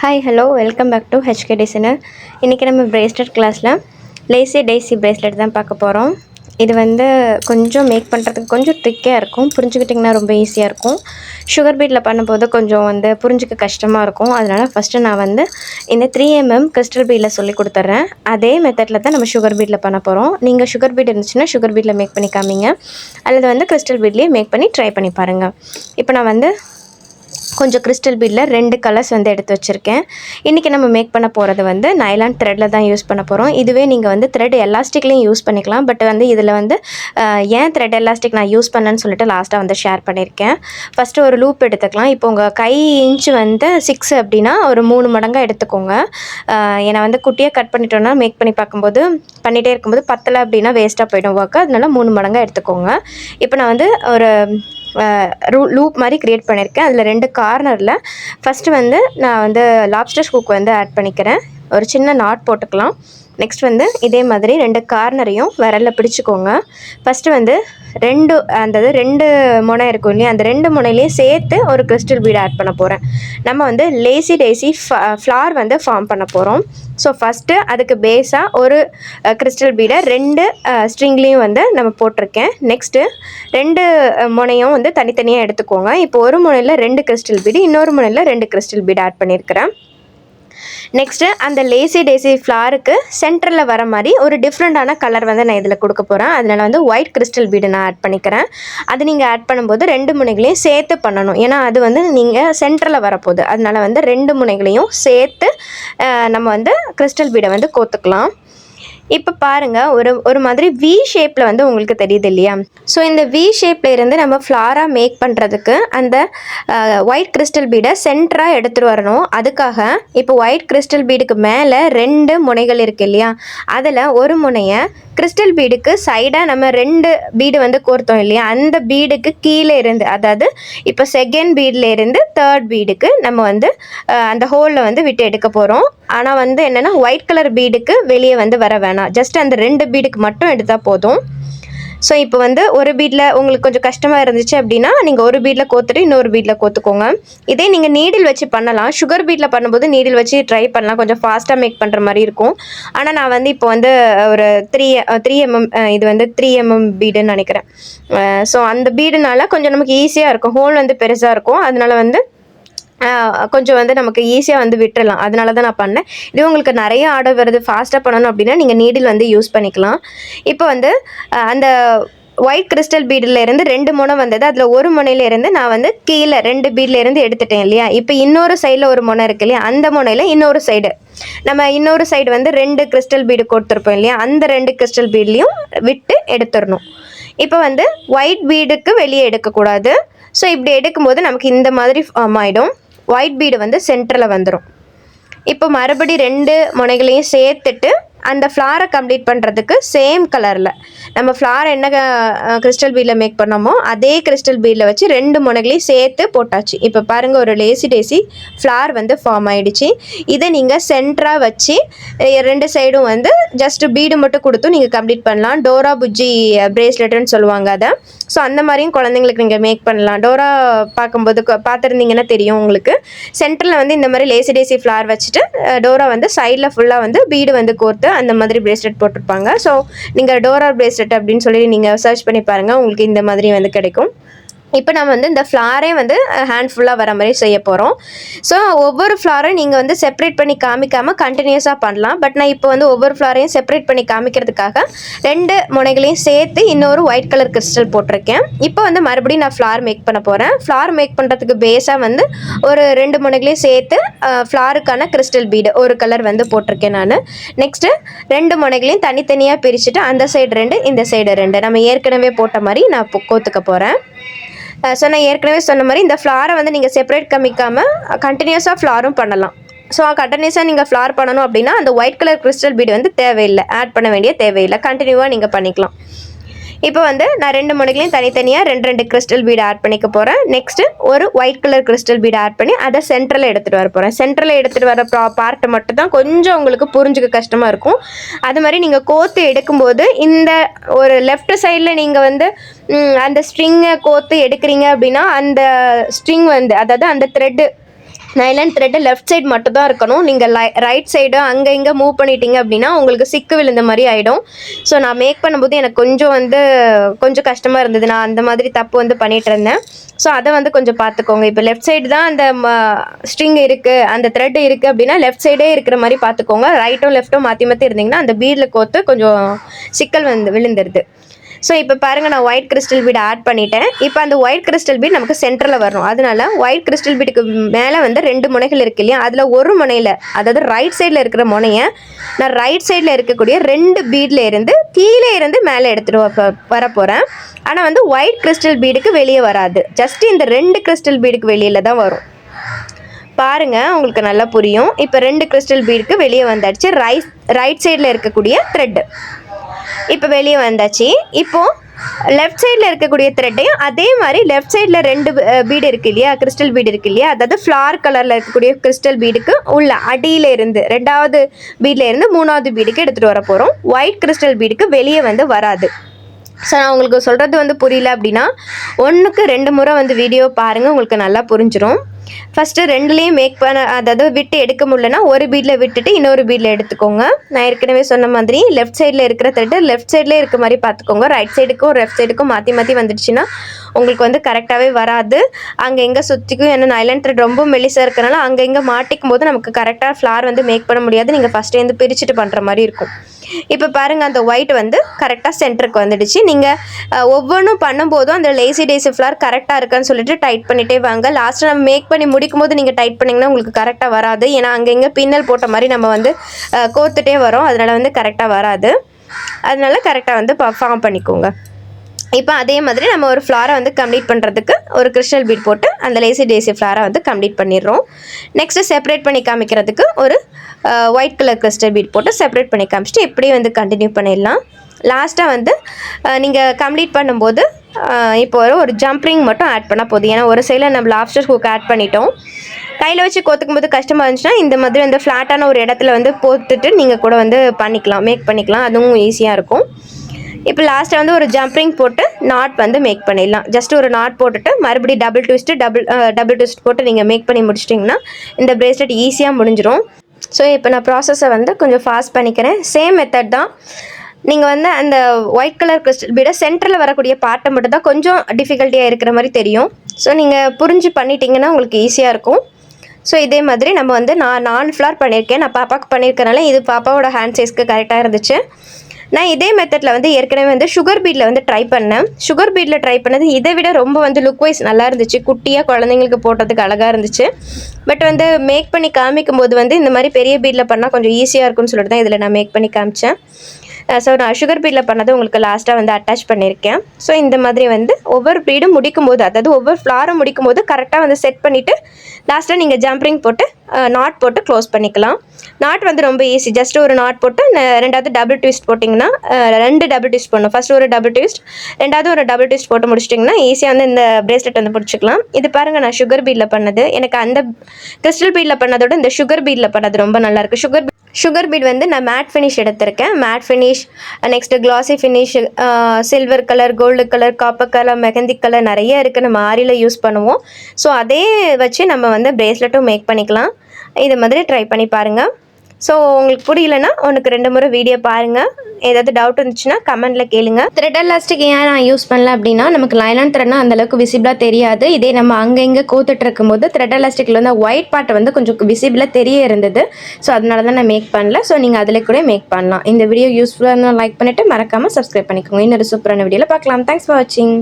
Hi hello welcome back to HK designer. இன்றைக்கி நம்ம bracelet கிளாஸில் லேசி டேசி பிரேஸ்லெட் தான் பார்க்க போகிறோம். இது கொஞ்சம் மேக் பண்ணுறதுக்கு கொஞ்சம் ட்ரிக்கியாக இருக்கும். புரிஞ்சுக்கிட்டிங்கன்னா ரொம்ப ஈஸியாக இருக்கும். சுகர் பீட்டில் பண்ணும்போது கொஞ்சம் புரிஞ்சுக்க கஷ்டமாக இருக்கும். அதனால் ஃபஸ்ட்டு நான் இந்த 3mm கிறிஸ்டல் பீட்டில் சொல்லி கொடுத்துட்றேன். அதே மெத்தடில் தான் நம்ம சுகர் பீட்டில் பண்ண போகிறோம். நீங்கள் சுகர் பீட் இருந்துச்சுன்னா சுகர் பீட்டில் மேக் பண்ணி காமிங்க, அல்லது கிறிஸ்டல் பீட்லேயே மேக் பண்ணி ட்ரை பண்ணி பாருங்கள். இப்போ நான் கொஞ்சம் கிறிஸ்டல் பீடில் 2 கலர்ஸ் எடுத்து வச்சுருக்கேன். இன்றைக்கி நம்ம மேக் பண்ண போகிறது நைலான் த்ரெட்டில் தான் யூஸ் பண்ண போகிறோம். இதுவே நீங்கள் த்ரெட் எலாஸ்டிக்லேயும் யூஸ் பண்ணிக்கலாம். பட் இதில் ஏன் த்ரெட் எலாஸ்டிக் நான் யூஸ் பண்ணேன்னு சொல்லிட்டு லாஸ்ட்டாக ஷேர் பண்ணியிருக்கேன். ஃபஸ்ட்டு ஒரு லூப் எடுத்துக்கலாம். இப்போ உங்கள் கை இன்ச்சு 6 அப்படின்னா ஒரு 3 மடங்காக எடுத்துக்கோங்க. ஏன்னா குட்டியாக கட் பண்ணிட்டோன்னா மேக் பண்ணி பண்ணிகிட்டே இருக்கும்போது பத்தலை அப்படின்னா வேஸ்ட்டாக போய்டும் ஒர்க்கு. அதனால 3 மடங்காக எடுத்துக்கோங்க. இப்போ நான் ஒரு லூப் மாதிரி க்ரியேட் பண்ணியிருக்கேன். அதில் 2 கார்னரில் ஃபஸ்ட்டு நான் லாப்ஸ்டர் ஹூக் ஆட் பண்ணிக்கிறேன். ஒரு சின்ன நாட் போட்டுக்கலாம். நெக்ஸ்ட் இதே மாதிரி 2 கார்னரையும் விரலில் பிடிச்சிக்கோங்க. ஃபஸ்ட்டு 2 முனை இருக்கும் இல்லையா, அந்த 2 முனையிலையும் சேர்த்து ஒரு கிறிஸ்டல் பீட் ஆட் பண்ண போகிறேன். நம்ம லேசி டேசி ஃப்ளார் ஃபார்ம் பண்ண போகிறோம். ஸோ ஃபஸ்ட்டு அதுக்கு பேஸாக ஒரு கிறிஸ்டல் பீடை 2 ஸ்ட்ரிங்லேயும் நம்ம போட்டிருக்கேன். நெக்ஸ்ட்டு 2 முனையும் தனித்தனியாக எடுத்துக்கோங்க. இப்போ ஒரு முனையில் 2 கிறிஸ்டல் பீடு, இன்னொரு முனையில் 2 கிறிஸ்டல் பீடு ஆட் பண்ணியிருக்கிறேன். நெக்ஸ்ட்டு அந்த லேசி டேசி ஃப்ளாருக்கு சென்டரில் வர மாதிரி ஒரு டிஃப்ரெண்ட்டான கலர் நான் இதில் கொடுக்க போகிறேன். அதனால் ஒயிட் கிறிஸ்டல் பீடு நான் ஆட் பண்ணிக்கிறேன். அது நீங்கள் ஆட் பண்ணும்போது 2 முனைகளையும் சேர்த்து பண்ணணும். ஏன்னா அது நீங்கள் சென்டரில் வரப்போகுது. அதனால் 2 முனைகளையும் சேர்த்து நம்ம கிறிஸ்டல் பீடை கோத்துக்கலாம். இப்போ பாருங்கள், ஒரு மாதிரி வி ஷேப்பில் உங்களுக்கு தெரியுது இல்லையா. ஸோ இந்த வி ஷேப்பில் இருந்து நம்ம ஃப்ளாராக மேக் பண்ணுறதுக்கு அந்த ஒயிட் கிறிஸ்டல் பீடை சென்டராக எடுத்துகிட்டு வரணும். அதுக்காக இப்போ ஒயிட் கிறிஸ்டல் பீடுக்கு மேலே 2 முனைகள் இருக்குது இல்லையா, அதில் ஒரு முனையை கிறிஸ்டல் பீடுக்கு சைடாக நம்ம 2 பீடு கோர்த்தோம் இல்லையா, அந்த பீடுக்கு கீழே இருந்து, அதாவது இப்போ செகண்ட் பீடில் இருந்து 3rd பீடுக்கு நம்ம அந்த ஹோலில் விட்டு எடுக்க போகிறோம். ஆனால் என்னென்னா ஒயிட் கலர் பீடுக்கு வெளியே வர வேணாம். ஜஸ்ட் அந்த 2 பீடுக்கு மட்டும் எடுத்தால் போதும். ஸோ இப்போ ஒரு பீடில் உங்களுக்கு கொஞ்சம் கஷ்டமாக இருந்துச்சு அப்படின்னா நீங்கள் ஒரு பீடில் கோத்துட்டு இன்னொரு பீடில் கோத்துக்கோங்க. இதே நீங்கள் நீடில் வச்சு பண்ணலாம். சுகர் பீடில் பண்ணும்போது நீடில் வச்சு ட்ரை பண்ணலாம், கொஞ்சம் ஃபாஸ்ட்டாக மேக் பண்ணுற மாதிரி இருக்கும். ஆனால் நான் இப்போ ஒரு 3mm இது 3mm பீடுன்னு நினைக்கிறேன். ஸோ அந்த பீடுனால கொஞ்சம் நமக்கு ஈஸியாக இருக்கும். ஹோல் பெருசாக இருக்கும். அதனால கொஞ்சம் நமக்கு ஈஸியாக விட்டுடலாம். அதனால தான் நான் பண்ணேன். இது உங்களுக்கு நிறைய ஆர்டர் வருது, ஃபாஸ்ட்டாக பண்ணணும் அப்படின்னா நீங்கள் நீடில் யூஸ் பண்ணிக்கலாம். இப்போ அந்த ஒயிட் கிறிஸ்டல் பீடில் இருந்து 2 முனை அதில் ஒரு முனையிலேருந்து நான் கீழே 2 பீட்லேருந்து எடுத்துட்டேன் இல்லையா. இப்போ இன்னொரு சைடில் ஒரு முனை இருக்கு இல்லையா, அந்த முனையில் இன்னொரு சைடு நம்ம இன்னொரு சைடு 2 கிறிஸ்டல் பீடு கொடுத்துருப்போம் இல்லையா, அந்த 2 கிறிஸ்டல் பீட்லேயும் விட்டு எடுத்துடணும். இப்போ ஒயிட் பீடுக்கு வெளியே எடுக்கக்கூடாது. ஸோ இப்படி எடுக்கும்போது நமக்கு இந்த மாதிரி ஃபார்ம் ஆகிடும். ஒயிட் பீடு சென்டரில் வந்துடும். இப்போ மறுபடி 2 முனைகளையும் சேர்த்துட்டு அந்த ஃப்ளாரை கம்ப்ளீட் பண்ணுறதுக்கு சேம் கலரில் நம்ம ஃப்ளார் என்ன கிறிஸ்டல் பீடில் மேக் பண்ணோமோ அதே கிறிஸ்டல் பீடில் வச்சு 2 முனைகளையும் சேர்த்து போட்டாச்சு. இப்போ பாருங்கள், ஒரு லேசி டேசி ஃப்ளார் ஃபார்ம் ஆகிடுச்சு. இதை நீங்கள் சென்டராக வச்சு 2 சைடும் ஜஸ்ட் பீடு மட்டும் கொடுத்து நீங்கள் கம்ப்ளீட் பண்ணலாம். டோரா புஜ்ஜி பிரேஸ்லெட்டுன்னு சொல்லுவாங்க அதை. ஸோ அந்த மாதிரியும் குழந்தைங்களுக்கு நீங்கள் மேக் பண்ணலாம். டோரா பார்க்கும்போது பார்த்துருந்தீங்கன்னா தெரியும் உங்களுக்கு. சென்டரில் இந்த மாதிரி லேசி டேசி ஃப்ளார் வச்சுட்டு டோரா சைடில் ஃபுல்லாக பீடு கோர்த்து அந்த மாதிரி பிரேஸ்லெட் போட்டிருப்பாங்க. ஸோ நீங்கள் டோரா பிரேஸ்லெட் அப்படின்னு சொல்லி நீங்கள் சர்ச் பண்ணி பாருங்கள், உங்களுக்கு இந்த மாதிரி கிடைக்கும். இப்போ நம்ம இந்த ஃப்ளாரே ஹேண்ட் ஃபுல்லாக வர மாதிரி செய்ய போகிறோம். ஸோ ஒவ்வொரு ஃப்ளாரையும் நீங்கள் செப்பரேட் பண்ணி காமிக்காமல் கண்டினியூஸாக பண்ணலாம். பட் நான் இப்போ ஒவ்வொரு ஃப்ளாரையும் செப்பரேட் பண்ணி காமிக்கிறதுக்காக 2 முனைகளையும் சேர்த்து இன்னொரு ஒயிட் கலர் கிறிஸ்டல் போட்டிருக்கேன். இப்போ மறுபடியும் நான் ஃப்ளார் மேக் பண்ண போகிறேன். ஃப்ளார் மேக் பண்ணுறதுக்கு பேஸாக ஒரு 2 முனைகளையும் சேர்த்து ஃப்ளாருக்கான கிறிஸ்டல் பீடு ஒரு கலர் போட்டிருக்கேன் நான். நெக்ஸ்ட்டு 2 முனைகளையும் தனித்தனியாக பிரிச்சுட்டு அந்த சைடு 2 இந்த சைடு 2 நம்ம ஏற்கனவே போட்ட மாதிரி நான் கோத்துக்க போகிறேன். ஸோ நான் ஏற்கனவே சொன்ன மாதிரி இந்த ஃப்ளாரை நீங்கள் செப்பரேட் காமிக்காமல் கண்டினியூஸாக ஃப்ளாரும் பண்ணலாம். ஸோ கண்டினியூஸாக நீங்கள் ஃப்ளார் பண்ணணும் அப்படின்னா அந்த ஒயிட் கலர் கிறிஸ்டல் பீடு தேவையில்லை, ஆட் பண்ண வேண்டிய தேவையில்லை, கண்டினியூவாக நீங்கள் பண்ணிக்கலாம். இப்போ நான் 2 முனைகளையும் தனித்தனியாக 2 கிறிஸ்டல் பீடு ஆட் பண்ணிக்க போகிறேன். நெக்ஸ்ட்டு ஒரு white colour crystal bead add பண்ணி அதை சென்டரில் எடுத்துகிட்டு வர போகிறேன். சென்டரில் எடுத்துகிட்டு வர பார்ட்டை மட்டும் தான் கொஞ்சம் உங்களுக்கு புரிஞ்சுக்க கஷ்டமாக இருக்கும். அது மாதிரி நீங்கள் கோத்து எடுக்கும்போது இந்த ஒரு லெஃப்ட் சைடில் நீங்கள் அந்த ஸ்ட்ரிங்கை கோத்து எடுக்கிறீங்க அப்படின்னா அந்த ஸ்ட்ரிங் அதாவது அந்த thread nylon thread left side மட்டும் தான் இருக்கணும். நீங்கள் ரைட் சைடு அங்கே இங்கே மூவ் பண்ணிட்டீங்க அப்படின்னா உங்களுக்கு சிக்கு விழுந்த மாதிரி ஆகிடும். ஸோ நான் மேக் பண்ணும்போது எனக்கு கொஞ்சம் கஷ்டமாக இருந்தது. நான் அந்த மாதிரி தப்பு வந்து பண்ணிகிட்டு இருந்தேன். ஸோ அதை வந்து கொஞ்சம் பார்த்துக்கோங்க. இப்போ லெஃப்ட் சைடு தான் அந்த ஸ்ட்ரிங் இருக்குது, அந்த த்ரெட் இருக்குது அப்படின்னா லெஃப்ட் சைடே இருக்கிற மாதிரி பார்த்துக்கோங்க. ரைட்டும் லெஃப்ட்டும் மாற்றி மாற்றி இருந்தீங்கன்னா அந்த பீடில் கோர்த்து கொஞ்சம் சிக்கல் வந்து விழுந்துருது. ஸோ இப்போ பாருங்கள், நான் ஒயிட் கிறிஸ்டல் பீட் ஆட் பண்ணிட்டேன். இப்போ அந்த ஒயிட் கிறிஸ்டல் பீட் நமக்கு சென்டரில் வரணும். அதனால ஒயிட் கிறிஸ்டல் பீடுக்கு மேலே வந்து 2 முனைகள் இருக்கு இல்லையா, அதில் ஒரு முனையில், அதாவது ரைட் சைடில் இருக்கிற முனையை நான் ரைட் சைடில் இருக்கக்கூடிய 2 பீடில் இருந்து கீழே இருந்து மேலே எடுத்துகிட்டு வர போகிறேன். ஆனால் வந்து ஒயிட் கிறிஸ்டல் பீடுக்கு வெளியே வராது, ஜஸ்ட் இந்த 2 கிறிஸ்டல் பீடுக்கு வெளியில் தான் வரும். பாருங்கள், உங்களுக்கு நல்லா புரியும். இப்போ 2 கிறிஸ்டல் பீடுக்கு வெளியே வந்தாச்சு. ரைட் சைடில் இருக்கக்கூடிய த்ரெட்டு இப்போ வெளியே வந்தாச்சு. இப்போது லெஃப்ட் சைடில் இருக்கக்கூடிய த்ரெட்டையும் அதே மாதிரி லெஃப்ட் சைடில் 2 பீடு இருக்குது இல்லையா, கிறிஸ்டல் பீடு இருக்குது இல்லையா, அதாவது ஃப்ளார் கலரில் இருக்கக்கூடிய கிறிஸ்டல் பீடுக்கு உள்ள அடியில் இருந்து 2வது பீடில் இருந்து 3வது பீடுக்கு எடுத்துகிட்டு வர போகிறோம். ஒயிட் கிறிஸ்டல் பீடுக்கு வெளியே வந்து வராது. ஸோ நான் உங்களுக்கு சொல்கிறது வந்து புரியல அப்படின்னா 1க்கு 2 முறை வந்து வீடியோ பாருங்கள், உங்களுக்கு நல்லா புரிஞ்சிடும். ஃபஸ்ட்டு 2லேயும் மேக் பண்ண, அதாவது விட்டு எடுக்க முடியலன்னா ஒரு பீடில் விட்டுட்டு இன்னொரு பீடில் எடுத்துக்கோங்க. நான் ஏற்கனவே சொன்ன மாதிரி லெஃப்ட் சைடில் இருக்கிற த்ரெட்டு லெஃப்ட் சைட்லேயே இருக்க மாதிரி பார்த்துக்கோங்க. ரைட் சைடுக்கும் லெஃப்ட் சைடுக்கும் மாற்றி மாற்றி வந்துடுச்சுன்னா உங்களுக்கு வந்து கரெக்டாகவே வராது. அங்கே எங்கே சுற்றிக்கும், ஏன்னா நைலான் த்ரெட் ரொம்ப மெலிசாக இருக்கனால அங்கே எங்கே மாட்டிக்கும் போது நமக்கு கரெக்டாக ஃப்ளார் வந்து மேக் பண்ண முடியாது. நீங்கள் ஃபஸ்ட்டே வந்து பிரிச்சுட்டு பண்ணுற மாதிரி இருக்கும். இப்போ பாருங்கள், அந்த ஒயிட் வந்து கரெக்டாக சென்டருக்கு வந்துடுச்சு. நீங்கள் ஒவ்வொன்றும் பண்ணும்போதும் அந்த லேசி டேசி ஃப்ளார் கரெக்டாக இருக்கான்னு சொல்லிட்டு டைட் பண்ணிகிட்டே வாங்க. லாஸ்ட்டில் நம்ம மேக் பண்ணி முடிக்கும் போது நீங்கள் டைட் பண்ணிங்கன்னா உங்களுக்கு கரெக்டாக வராது. ஏன்னா அங்கே இங்கே பின்னல் போட்ட மாதிரி நம்ம வந்து கோர்த்துட்டே வரோம், அதனால் வந்து கரெக்டாக வராது. அதனால கரெக்டாக வந்து ஃபார்ம் பண்ணிக்கோங்க. இப்போ அதே மாதிரி நம்ம ஒரு ஃப்ளாரை வந்து கம்ப்ளீட் பண்ணுறதுக்கு ஒரு கிறிஸ்டல் பீட் போட்டு அந்த லேசி டேசி ஃப்ளாரை வந்து கம்ப்ளீட் பண்ணிடுறோம். நெக்ஸ்ட்டு செப்பரேட் பண்ணி காமிக்கிறதுக்கு ஒரு ஒயிட் கலர் கிறிஸ்டல் பீட் போட்டு செப்பரேட் பண்ணி காமிச்சிட்டு இப்படியே வந்து கண்டினியூ பண்ணிடலாம். லாஸ்ட்டாக வந்து நீங்கள் கம்ப்ளீட் பண்ணும்போது இப்போ ஒரு ஜம்ப்ரிங் மட்டும் ஆட் பண்ணால் போதும். ஏன்னா ஒரு சைடில் நம்ம லாப்ஸ்டர் ஹூக் ஆட் பண்ணிட்டோம். கையில் வச்சு கோத்துக்கும் போது கஷ்டமாக இருந்துச்சுன்னா இந்த மாதிரி வந்து ஃப்ளாட்டான ஒரு இடத்துல வந்து போட்டுட்டு நீங்கள் கூட வந்து பண்ணிக்கலாம், மேக் பண்ணிக்கலாம். அதுவும் ஈஸியாக இருக்கும். இப்போ லாஸ்ட்டாக வந்து ஒரு ஜம்ப்ரிங் போட்டு நாட் வந்து மேக் பண்ணிடலாம். ஜஸ்ட் ஒரு நாட் போட்டுட்டு மறுபடியும் டபுள் ட்விஸ்ட் போட்டு நீங்கள் மேக் பண்ணி முடிச்சிட்டிங்கன்னா இந்த பிரேஸ்லெட் ஈஸியாக முடிஞ்சிடும். ஸோ இப்போ நான் ப்ராசஸை வந்து கொஞ்சம் ஃபாஸ்ட் பண்ணிக்கிறேன். சேம் மெத்தட் தான். நீங்கள் வந்து அந்த ஒயிட் கலர் கிறிஸ்டல் பீடை சென்டரில் வரக்கூடிய பார்ட்டை மட்டும் தான் கொஞ்சம் டிஃபிகல்ட்டியாக இருக்கிற மாதிரி தெரியும். ஸோ நீங்கள் புரிஞ்சு பண்ணிட்டீங்கன்னா உங்களுக்கு ஈஸியாக இருக்கும். ஸோ இதே மாதிரி நம்ம வந்து நான் 4 ஃப்ளார் பண்ணியிருக்கேன். நான் பாப்பாவுக்கு பண்ணியிருக்கனால இது பாப்பாவோட ஹேண்ட் சைஸ்க்கு கரெக்டாக இருந்துச்சு. நான் இதே மெத்தடில் வந்து ஏற்கனவே வந்து சுகர் பீடில் வந்து ட்ரை பண்ணேன். சுகர் பீடில் ட்ரை பண்ணது இதை விட ரொம்ப வந்து லுக் வைஸ் நல்லா இருந்துச்சு. குட்டியாக குழந்தைங்களுக்கு போட்டதுக்கு அழகாக இருந்துச்சு. பட் வந்து மேக் பண்ணி காமிக்கும் போது வந்து இந்த மாதிரி பெரிய பீடில் பண்ணால் கொஞ்சம் ஈஸியாக இருக்கும்னு சொல்லிட்டு தான் இதில் நான் மேக் பண்ணி காமிச்சேன். ஸோ நான் சுகர் பீடில் பண்ணது உங்களுக்கு லாஸ்ட்டாக வந்து அட்டாச் பண்ணியிருக்கேன். ஸோ இந்த மாதிரி வந்து ஒவ்வொரு பீடும் முடிக்கும்போது, அதாவது ஒவ்வொரு ஃப்ளாரும் முடிக்கும்போது கரெக்டாக வந்து செட் பண்ணிவிட்டு லாஸ்ட்டாக நீங்கள் ஜம்ப்ரிங் போட்டு நாட் போட்டு க்ளோஸ் பண்ணிக்கலாம். நாட் வந்து ரொம்ப ஈஸி. ஜஸ்ட் ஒரு நாட் போட்டு 2வது டபுள் ட்விஸ்ட் போட்டிங்கன்னா 2 டபுள் ட்விஸ்ட் பண்ணணும். ஃபஸ்ட்டு ஒரு டபுள் ட்விஸ்ட், 2வது ஒரு டபுள் ட்விஸ்ட் போட்டு முடிச்சிட்டிங்கன்னா ஈஸியாக வந்து இந்த பிரேஸ்லெட் வந்து பிடிச்சிக்கலாம். இது பாருங்கள், நான் சுகர் பீடில் பண்ணது. எனக்கு அந்த கிறிஸ்டல் பீடில் பண்ணதோட இந்த சுகர் பீடில் பண்ணது ரொம்ப நல்லாயிருக்கு. சுகர் பீட் வந்து நான் மேட் ஃபினிஷ் எடுத்திருக்கேன். Matte finish, next glassy finish, silver colour, gold colour, copper colour, mehndi colour நிறைய இருக்குது. நம்ம ஆரியில் யூஸ் பண்ணுவோம். ஸோ அதே வச்சு நம்ம வந்து பிரேஸ்லெட்டும் மேக் பண்ணிக்கலாம். இது மாதிரி ட்ரை பண்ணி பாருங்கள். ஸோ உங்களுக்கு புரியலன்னா 1க்கு 2 முறை வீடியோ பாருங்கள். ஏதாவது டவுட் இருந்துச்சுன்னா கமெண்ட்டில் கேளுங்க. த்ரெட் எலாஸ்டிக் ஏன் நான் யூஸ் பண்ணல அப்படின்னா நமக்கு நைலான் த்ரெட்னா அந்தளவுக்கு விசிபிளாக தெரியாது. இதே நம்ம அங்கே இங்கே கோத்துட்டு இருக்கும்போது த்ரெட் எலாஸ்டிக்கில் வந்து ஒயிட் பார்ட் வந்து கொஞ்சம் விசிபிளாக தெரிய இருந்தது. ஸோ அதனால தான் நான் மேக் பண்ணல. ஸோ நீங்கள் அதில் கூட மேக் பண்ணலாம். இந்த வீடியோ யூஸ்ஃபுல்லாக இருந்தால் லைக் பண்ணிவிட்டு மறக்காமல் சப்ஸ்கிரைப் பண்ணிக்கோங்க. இன்னொரு சூப்பரான வீடியோவில் பார்க்கலாம். தேங்க்ஸ் ஃபார் வாட்சிங்.